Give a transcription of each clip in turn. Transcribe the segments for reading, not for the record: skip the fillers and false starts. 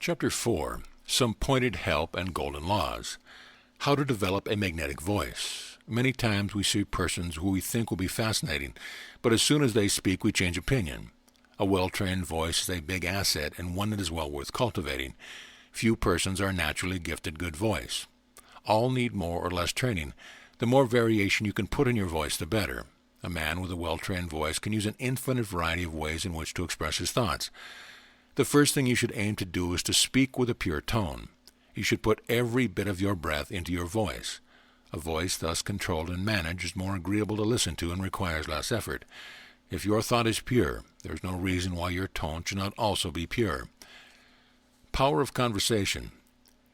Chapter 4. Some Pointed Help and Golden Laws. How to develop a magnetic voice. Many times we see persons who we think will be fascinating, but as soon as they speak we change opinion. A well-trained voice is a big asset and one that is well worth cultivating. Few persons are naturally gifted good voice. All need more or less training. The more variation you can put in your voice, the better. A man with a well-trained voice can use an infinite variety of ways in which to express his thoughts. The first thing you should aim to do is to speak with a pure tone. You should put every bit of your breath into your voice. A voice thus controlled and managed is more agreeable to listen to and requires less effort. If your thought is pure, there is no reason why your tone should not also be pure. Power of conversation.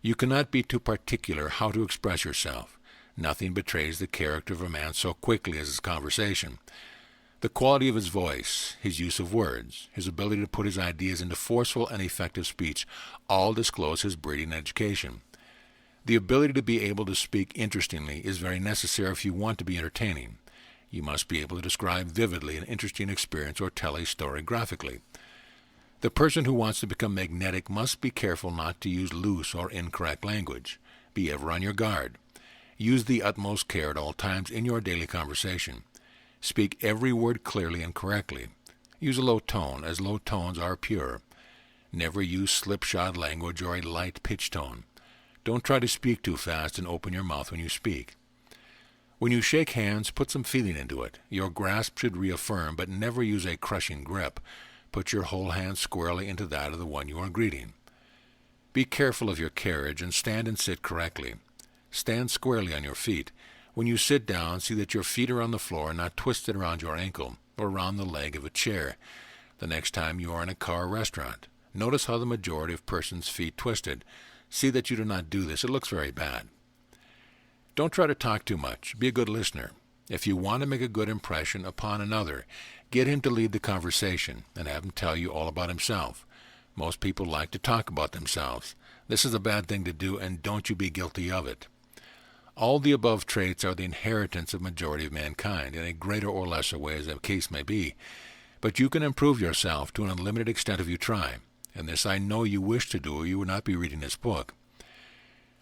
You cannot be too particular how to express yourself. Nothing betrays the character of a man so quickly as his conversation. The quality of his voice, his use of words, his ability to put his ideas into forceful and effective speech all disclose his breeding and education. The ability to be able to speak interestingly is very necessary if you want to be entertaining. You must be able to describe vividly an interesting experience or tell a story graphically. The person who wants to become magnetic must be careful not to use loose or incorrect language. Be ever on your guard. Use the utmost care at all times in your daily conversation. Speak every word clearly and correctly. Use a low tone, as low tones are pure. Never use slipshod language or a light pitch tone. Don't try to speak too fast and open your mouth when you speak. When you shake hands, put some feeling into it. Your grasp should reaffirm, but never use a crushing grip. Put your whole hand squarely into that of the one you are greeting. Be careful of your carriage and stand and sit correctly. Stand squarely on your feet. When you sit down, see that your feet are on the floor and not twisted around your ankle or around the leg of a chair. The next time you are in a car or restaurant, notice how the majority of persons' feet twisted. See that you do not do this. It looks very bad. Don't try to talk too much. Be a good listener. If you want to make a good impression upon another, get him to lead the conversation and have him tell you all about himself. Most people like to talk about themselves. This is a bad thing to do, and don't you be guilty of it. All the above traits are the inheritance of majority of mankind, in a greater or lesser way as the case may be. But you can improve yourself to an unlimited extent if you try, and this I know you wish to do or you would not be reading this book.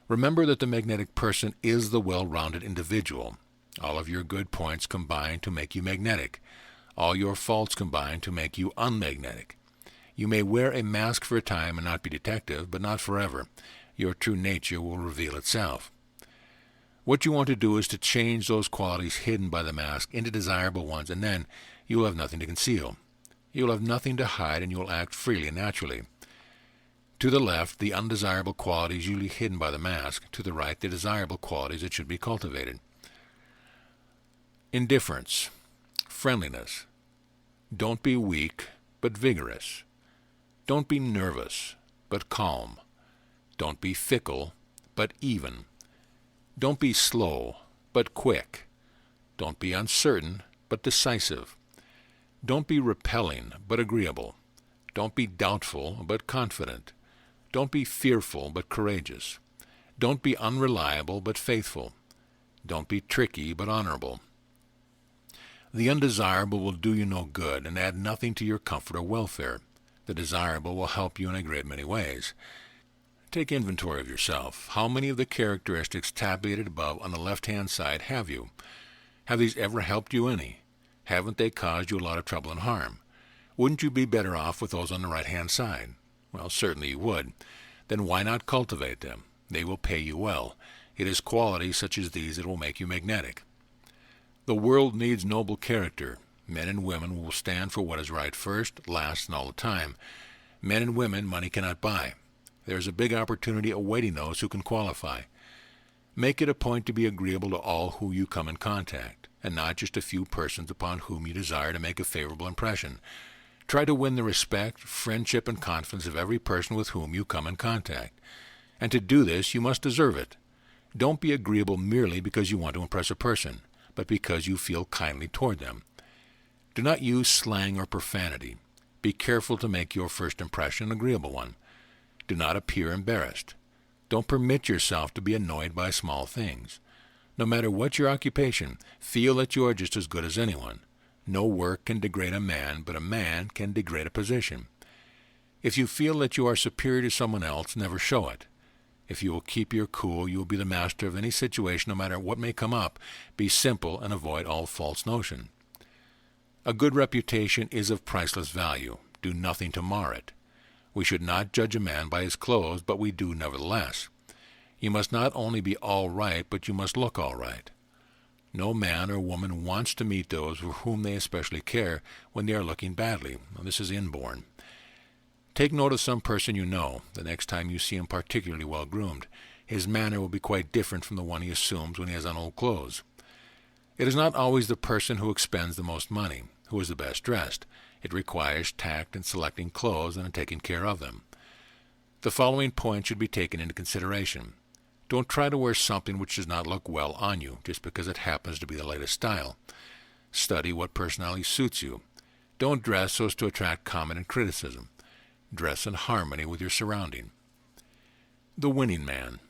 Remember that the magnetic person is the well-rounded individual. All of your good points combine to make you magnetic. All your faults combine to make you unmagnetic. You may wear a mask for a time and not be detective, but not forever. Your true nature will reveal itself. What you want to do is to change those qualities hidden by the mask into desirable ones, and then you will have nothing to conceal. You will have nothing to hide, and you will act freely and naturally. To the left, the undesirable qualities usually hidden by the mask. To the right, the desirable qualities that should be cultivated. Indifference. Friendliness. Don't be weak, but vigorous. Don't be nervous, but calm. Don't be fickle, but even. Don't be slow, but quick. Don't be uncertain, but decisive. Don't be repelling, but agreeable. Don't be doubtful, but confident. Don't be fearful, but courageous. Don't be unreliable, but faithful. Don't be tricky, but honorable. The undesirable will do you no good and add nothing to your comfort or welfare. The desirable will help you in a great many ways. Take inventory of yourself. How many of the characteristics tabulated above on the left-hand side have you? Have these ever helped you any? Haven't they caused you a lot of trouble and harm? Wouldn't you be better off with those on the right-hand side? Well, certainly you would. Then why not cultivate them? They will pay you well. It is qualities such as these that will make you magnetic. The world needs noble character. Men and women will stand for what is right first, last, and all the time. Men and women money cannot buy. There is a big opportunity awaiting those who can qualify. Make it a point to be agreeable to all who you come in contact, and not just a few persons upon whom you desire to make a favorable impression. Try to win the respect, friendship, and confidence of every person with whom you come in contact. And to do this, you must deserve it. Don't be agreeable merely because you want to impress a person, but because you feel kindly toward them. Do not use slang or profanity. Be careful to make your first impression an agreeable one. Do not appear embarrassed. Don't permit yourself to be annoyed by small things. No matter what your occupation, feel that you are just as good as anyone. No work can degrade a man, but a man can degrade a position. If you feel that you are superior to someone else, never show it. If you will keep your cool, you will be the master of any situation no matter what may come up. Be simple and avoid all false notion. A good reputation is of priceless value. Do nothing to mar it. We should not judge a man by his clothes, but we do nevertheless. You must not only be all right, but you must look all right. No man or woman wants to meet those for whom they especially care when they are looking badly. This is inborn. Take note of some person you know. The next time you see him particularly well groomed, his manner will be quite different from the one he assumes when he has on old clothes. It is not always the person who expends the most money, who is the best dressed. It requires tact in selecting clothes and in taking care of them. The following points should be taken into consideration. Don't try to wear something which does not look well on you, just because it happens to be the latest style. Study what personality suits you. Don't dress so as to attract comment and criticism. Dress in harmony with your surrounding. The winning man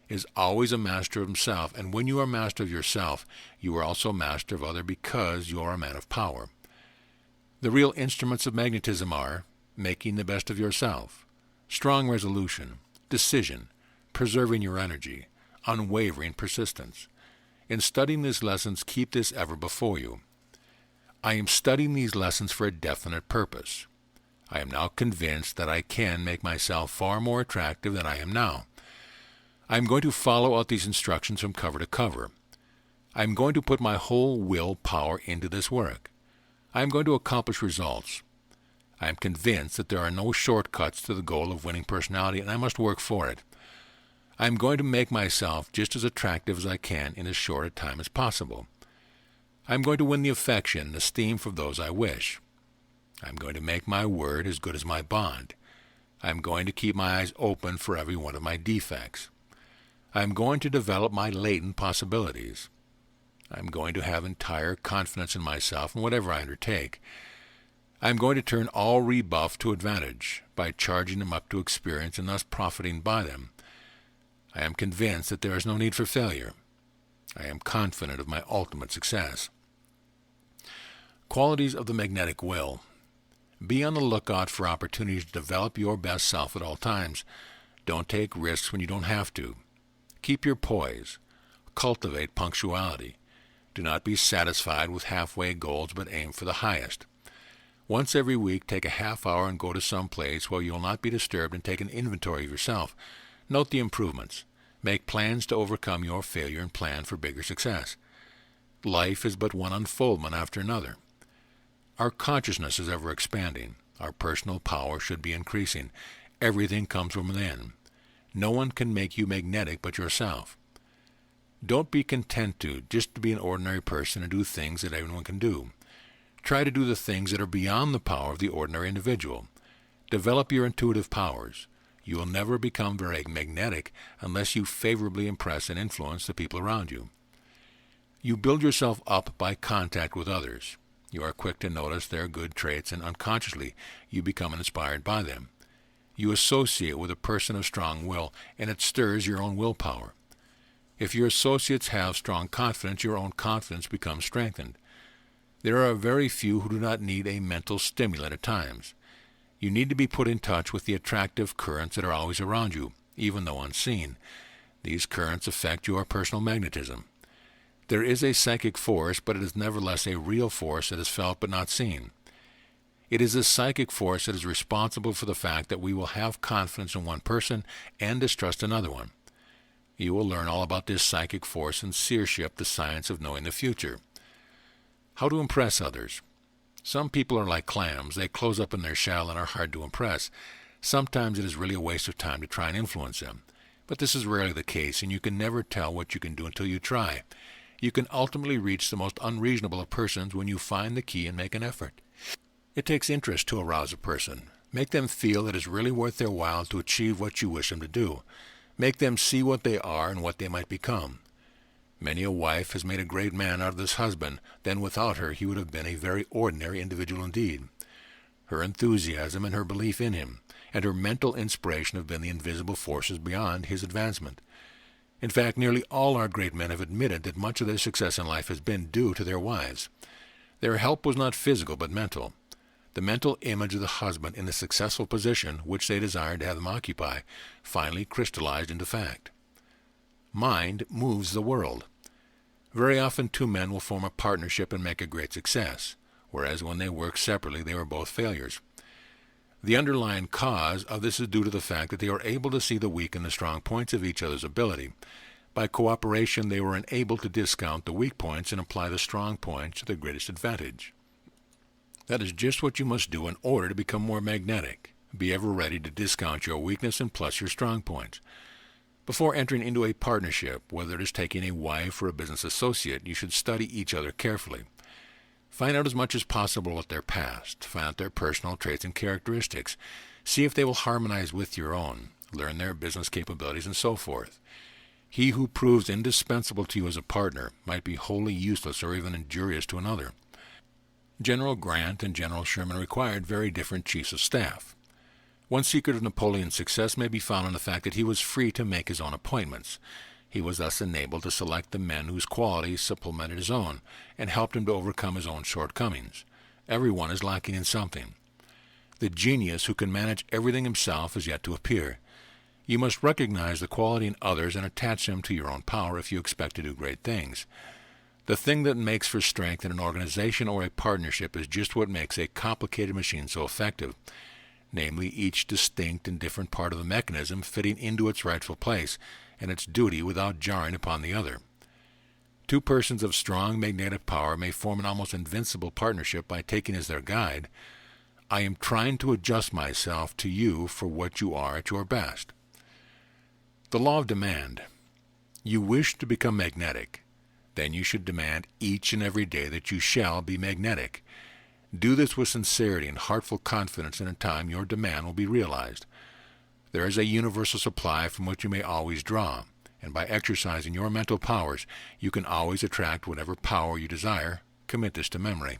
is always a master of himself, and when you are master of yourself, you are also master of others because you are a man of power. The real instruments of magnetism are making the best of yourself, strong resolution, decision, preserving your energy, unwavering persistence. In studying these lessons, keep this ever before you. I am studying these lessons for a definite purpose. I am now convinced that I can make myself far more attractive than I am now. I am going to follow out these instructions from cover to cover. I am going to put my whole will power into this work. I am going to accomplish results. I am convinced that there are no shortcuts to the goal of winning personality, and I must work for it. I am going to make myself just as attractive as I can in as short a time as possible. I am going to win the affection and esteem for those I wish. I am going to make my word as good as my bond. I am going to keep my eyes open for every one of my defects. I am going to develop my latent possibilities. I am going to have entire confidence in myself in whatever I undertake. I am going to turn all rebuff to advantage by charging them up to experience and thus profiting by them. I am convinced that there is no need for failure. I am confident of my ultimate success. Qualities of the magnetic will. Be on the lookout for opportunities to develop your best self at all times. Don't take risks when you don't have to. Keep your poise. Cultivate punctuality. Do not be satisfied with halfway goals, but aim for the highest. Once every week, take a half hour and go to some place where you will not be disturbed and take an inventory of yourself. Note the improvements. Make plans to overcome your failure and plan for bigger success. Life is but one unfoldment after another. Our consciousness is ever expanding. Our personal power should be increasing. Everything comes from within. No one can make you magnetic but yourself. Don't be content just to be an ordinary person and do things that everyone can do. Try to do the things that are beyond the power of the ordinary individual. Develop your intuitive powers. You will never become very magnetic unless you favorably impress and influence the people around you. You build yourself up by contact with others. You are quick to notice their good traits, and unconsciously you become inspired by them. You associate with a person of strong will, and it stirs your own willpower. If your associates have strong confidence, your own confidence becomes strengthened. There are very few who do not need a mental stimulant at times. You need to be put in touch with the attractive currents that are always around you, even though unseen. These currents affect your personal magnetism. There is a psychic force, but it is nevertheless a real force that is felt but not seen. It is this psychic force that is responsible for the fact that we will have confidence in one person and distrust another one. You will learn all about this psychic force in Seership, the science of knowing the future. How to impress others. Some people are like clams. They close up in their shell and are hard to impress. Sometimes it is really a waste of time to try and influence them. But this is rarely the case, and you can never tell what you can do until you try. You can ultimately reach the most unreasonable of persons when you find the key and make an effort. It takes interest to arouse a person. Make them feel that it is really worth their while to achieve what you wish them to do. Make them see what they are and what they might become. Many a wife has made a great man out of this husband, then without her he would have been a very ordinary individual indeed. Her enthusiasm and her belief in him, and her mental inspiration have been the invisible forces beyond his advancement. In fact, nearly all our great men have admitted that much of their success in life has been due to their wives. Their help was not physical but mental. The mental image of the husband in the successful position which they desired to have him occupy finally crystallized into fact. Mind moves the world. Very often two men will form a partnership and make a great success, whereas when they work separately they were both failures. The underlying cause of this is due to the fact that they are able to see the weak and the strong points of each other's ability. By cooperation, they were enabled to discount the weak points and apply the strong points to their greatest advantage. That is just what you must do in order to become more magnetic. Be ever ready to discount your weakness and plus your strong points. Before entering into a partnership, whether it is taking a wife or a business associate, you should study each other carefully. Find out as much as possible about their past. Find out their personal traits and characteristics. See if they will harmonize with your own. Learn their business capabilities and so forth. He who proves indispensable to you as a partner might be wholly useless or even injurious to another. General Grant and General Sherman required very different chiefs of staff. One secret of Napoleon's success may be found in the fact that he was free to make his own appointments. He was thus enabled to select the men whose qualities supplemented his own and helped him to overcome his own shortcomings. Everyone is lacking in something. The genius who can manage everything himself is yet to appear. You must recognize the quality in others and attach them to your own power if you expect to do great things. The thing that makes for strength in an organization or a partnership is just what makes a complicated machine so effective, namely each distinct and different part of the mechanism fitting into its rightful place and its duty without jarring upon the other. Two persons of strong magnetic power may form an almost invincible partnership by taking as their guide, "I am trying to adjust myself to you for what you are at your best." The law of demand. You wish to become magnetic. Then you should demand each and every day that you shall be magnetic. Do this with sincerity and heartful confidence, and in time your demand will be realized. There is a universal supply from which you may always draw, and by exercising your mental powers, you can always attract whatever power you desire. Commit this to memory.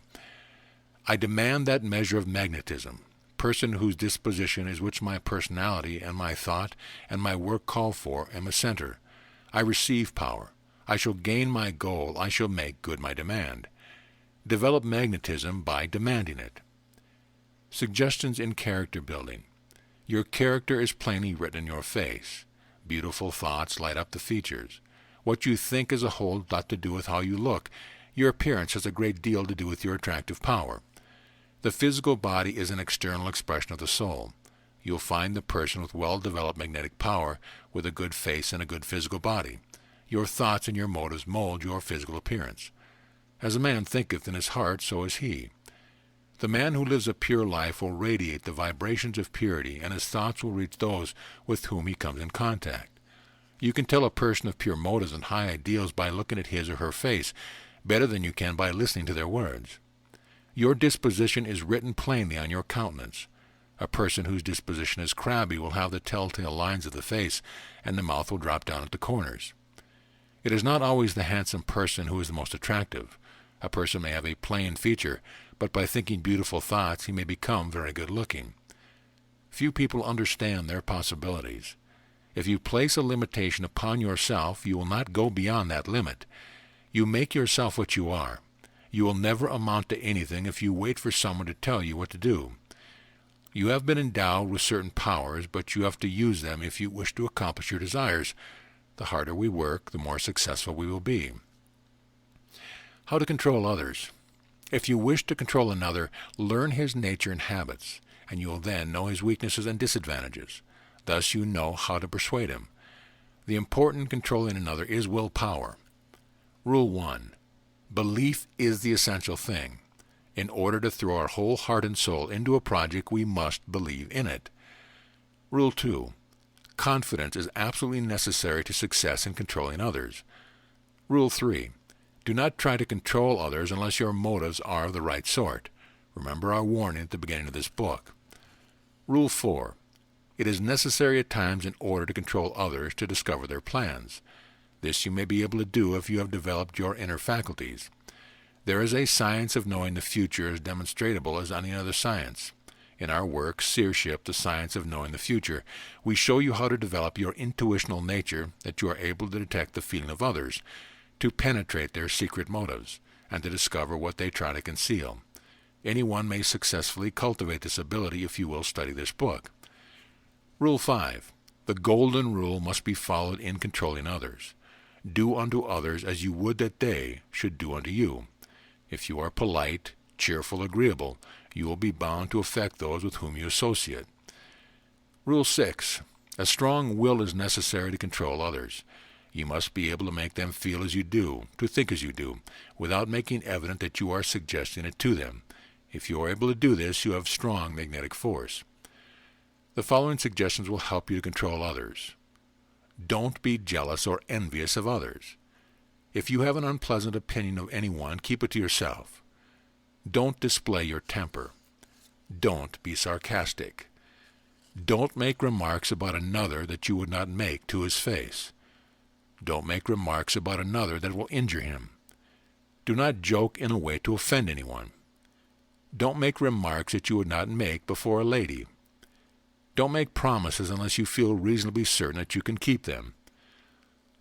I demand that measure of magnetism, person whose disposition is which my personality and my thought and my work call for, am a center. I receive power. I shall gain my goal. I shall make good my demand. Develop magnetism by demanding it. Suggestions in character building. Your character is plainly written in your face. Beautiful thoughts light up the features. What you think as a whole has lot to do with how you look. Your appearance has a great deal to do with your attractive power. The physical body is an external expression of the soul. You'll find the person with well-developed magnetic power with a good face and a good physical body. Your thoughts and your motives mold your physical appearance. As a man thinketh in his heart, so is he. The man who lives a pure life will radiate the vibrations of purity, and his thoughts will reach those with whom he comes in contact. You can tell a person of pure motives and high ideals by looking at his or her face, better than you can by listening to their words. Your disposition is written plainly on your countenance. A person whose disposition is crabby will have the telltale lines of the face, and the mouth will drop down at the corners. It is not always the handsome person who is the most attractive. A person may have a plain feature, but by thinking beautiful thoughts he may become very good-looking. Few people understand their possibilities. If you place a limitation upon yourself, you will not go beyond that limit. You make yourself what you are. You will never amount to anything if you wait for someone to tell you what to do. You have been endowed with certain powers, but you have to use them if you wish to accomplish your desires. The harder we work, the more successful we will be. How to control others. If you wish to control another, learn his nature and habits, and you will then know his weaknesses and disadvantages. Thus you know how to persuade him. The important in controlling another is willpower. Rule 1. Belief is the essential thing. In order to throw our whole heart and soul into a project, we must believe in it. Rule 2. Confidence is absolutely necessary to success in controlling others. Rule 3. Do not try to control others unless your motives are of the right sort. Remember our warning at the beginning of this book. Rule 4. It is necessary at times in order to control others to discover their plans. This you may be able to do if you have developed your inner faculties. There is a science of knowing the future as demonstrable as any other science. In our work, Seership, the Science of Knowing the Future, we show you how to develop your intuitional nature, that you are able to detect the feeling of others, to penetrate their secret motives, and to discover what they try to conceal. Anyone may successfully cultivate this ability if you will study this book. Rule 5. The golden rule must be followed in controlling others. Do unto others as you would that they should do unto you. If you are polite, cheerful, agreeable, you will be bound to affect those with whom you associate. Rule 6. A strong will is necessary to control others. You must be able to make them feel as you do, to think as you do, without making evident that you are suggesting it to them. If you are able to do this, you have strong magnetic force. The following suggestions will help you to control others. Don't be jealous or envious of others. If you have an unpleasant opinion of anyone, keep it to yourself. Don't display your temper. Don't be sarcastic. Don't make remarks about another that you would not make to his face. Don't make remarks about another that will injure him. Do not joke in a way to offend anyone. Don't make remarks that you would not make before a lady. Don't make promises unless you feel reasonably certain that you can keep them.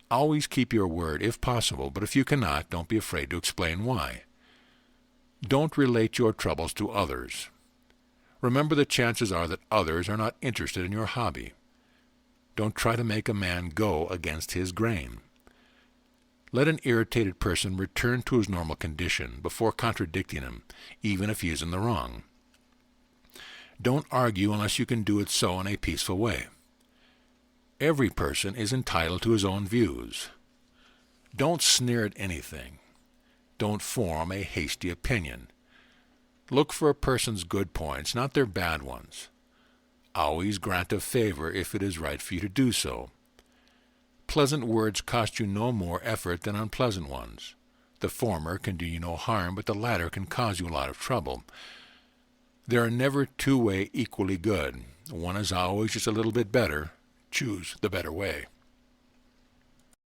Always keep your word if possible, but if you cannot, don't be afraid to explain why. Don't relate your troubles to others. Remember that chances are that others are not interested in your hobby. Don't try to make a man go against his grain. Let an irritated person return to his normal condition before contradicting him, even if he is in the wrong. Don't argue unless you can do it so in a peaceful way. Every person is entitled to his own views. Don't sneer at anything. Don't form a hasty opinion. Look for a person's good points, not their bad ones. Always grant a favor if it is right for you to do so. Pleasant words cost you no more effort than unpleasant ones. The former can do you no harm, but the latter can cause you a lot of trouble. There are never two ways equally good. One is always just a little bit better. Choose the better way.